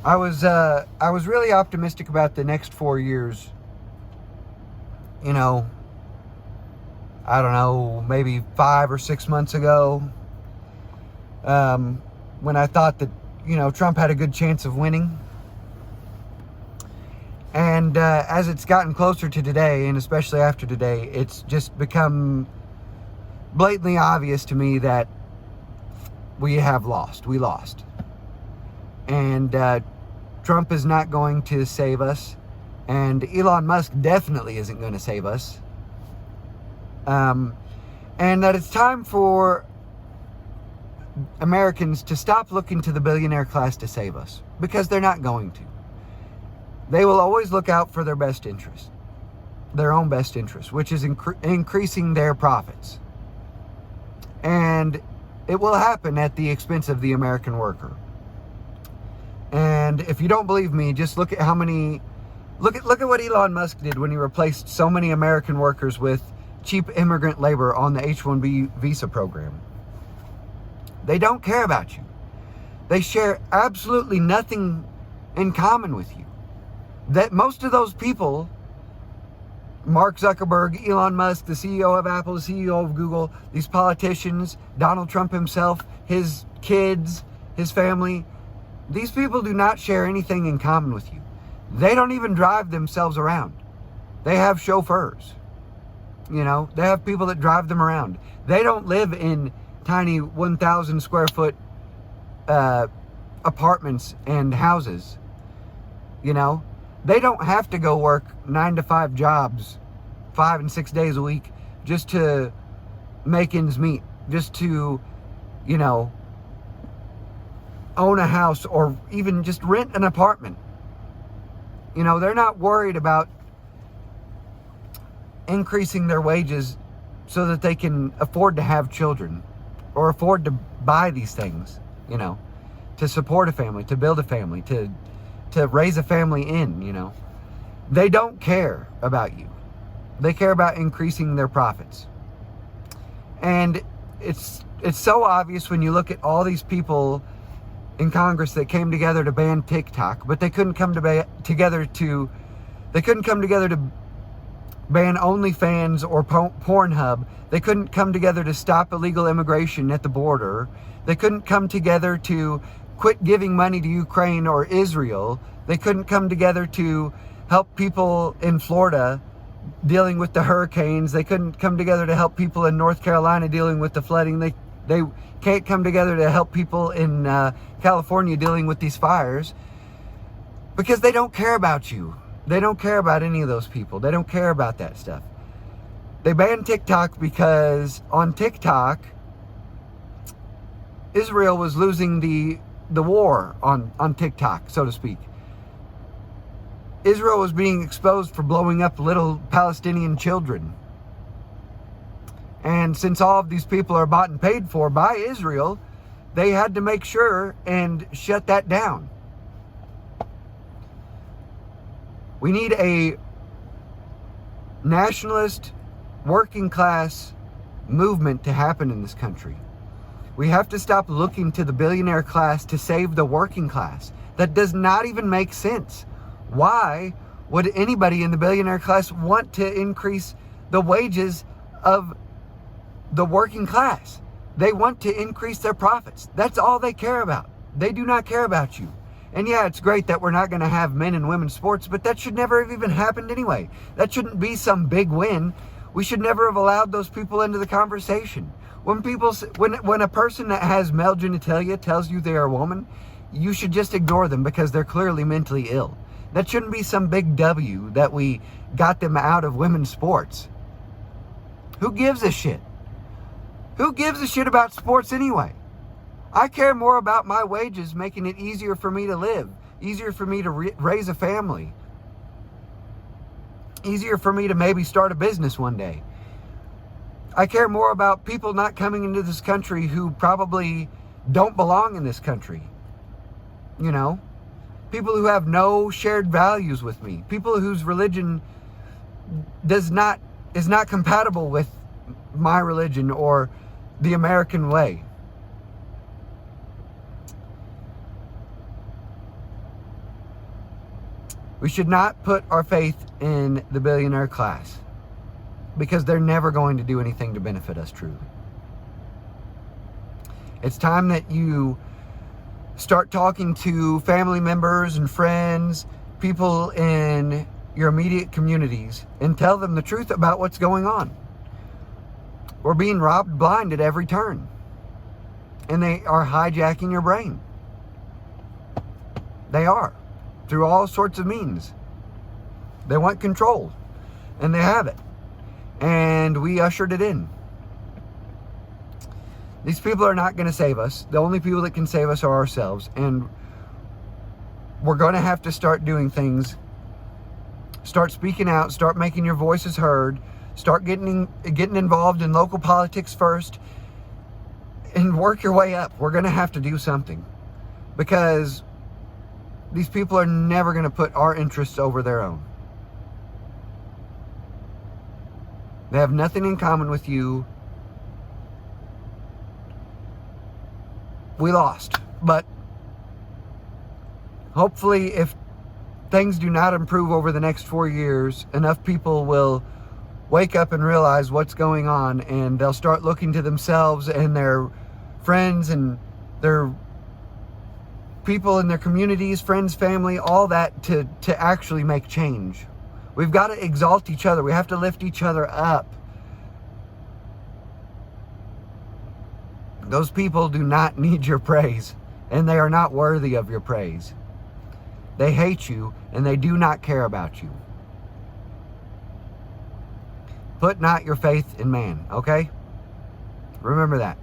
I was really optimistic about the next 4 years. You know, I don't know, maybe 5 or 6 months ago, when I thought that, Trump had a good chance of winning. And as it's gotten closer to today, and especially after today, it's just become blatantly obvious to me that we lost. We lost. And Trump is not going to save us. And Elon Musk definitely isn't going to save us. And that it's time for Americans to stop looking to the billionaire class to save us. Because they're not going to. They will always look out for their best interest. Their own best interest, which is increasing their profits. And it will happen at the expense of the American worker. And if you don't believe me, just look at how many... Look at what Elon Musk did when he replaced so many American workers with cheap immigrant labor on the H-1B visa program. They don't care about you. They share absolutely nothing in common with you. That most of those people, Mark Zuckerberg, Elon Musk, the CEO of Apple, the CEO of Google, these politicians, Donald Trump himself, his kids, his family, these people do not share anything in common with you. They don't even drive themselves around. They have chauffeurs. They have people that drive them around. They don't live in tiny 1,000 square foot apartments and houses. They don't have to go work 9-to-5 jobs 5 and 6 days a week just to make ends meet, just to, own a house or even just rent an apartment. They're not worried about increasing their wages so that they can afford to have children or afford to buy these things, to support a family, to build a family, to raise a family in, They don't care about you. They care about increasing their profits. And it's so obvious when you look at all these people in Congress that came together to ban TikTok, but they couldn't come together to ban OnlyFans or Pornhub. They couldn't come together to stop illegal immigration at the border. They couldn't come together to quit giving money to Ukraine or Israel. They couldn't come together to help people in Florida dealing with the hurricanes. They couldn't come together to help people in North Carolina dealing with the flooding. They can't come together to help people in California dealing with these fires because they don't care about you. They don't care about any of those people. They don't care about that stuff. They banned TikTok because on TikTok, Israel was losing the war on TikTok, so to speak. Israel was being exposed for blowing up little Palestinian children. And since all of these people are bought and paid for by Israel, they had to make sure and shut that down. We need a nationalist, working class movement to happen in this country. We have to stop looking to the billionaire class to save the working class. That does not even make sense. Why would anybody in the billionaire class want to increase the wages of the working class? They want to increase their profits. That's all they care about. They do not care about you. And yeah, it's great that we're not going to have men and women's sports, but that should never have even happened anyway. That shouldn't be some big win. We should never have allowed those people into the conversation. When a person that has male genitalia tells you they're a woman, you should just ignore them because they're clearly mentally ill. That shouldn't be some big W that we got them out of women's sports. Who gives a shit? Who gives a shit about sports anyway? I care more about my wages making it easier for me to live, easier for me to raise a family, easier for me to maybe start a business one day. I care more about people not coming into this country who probably don't belong in this country. People who have no shared values with me, people whose religion is not compatible with my religion or the American way. We should not put our faith in the billionaire class, because they're never going to do anything to benefit us truly. It's time that you start talking to family members and friends, people in your immediate communities, and tell them the truth about what's going on. We're being robbed blind at every turn, and they are hijacking your brain. They are, through all sorts of means. They want control, and they have it, and we ushered it in. These people are not going to save us. The only people that can save us are ourselves, and we're going to have to start doing things. Start speaking out, start making your voices heard, start getting involved in local politics first, and work your way up. We're going to have to do something, because these people are never going to put our interests over their own. They have nothing in common with you. We lost, but hopefully if things do not improve over the next 4 years, enough people will wake up and realize what's going on, and they'll start looking to themselves and their friends and their people in their communities, friends, family, all that to actually make change. We've got to exalt each other. We have to lift each other up. Those people do not need your praise, and they are not worthy of your praise. They hate you, and they do not care about you. Put not your faith in man, okay? Remember that.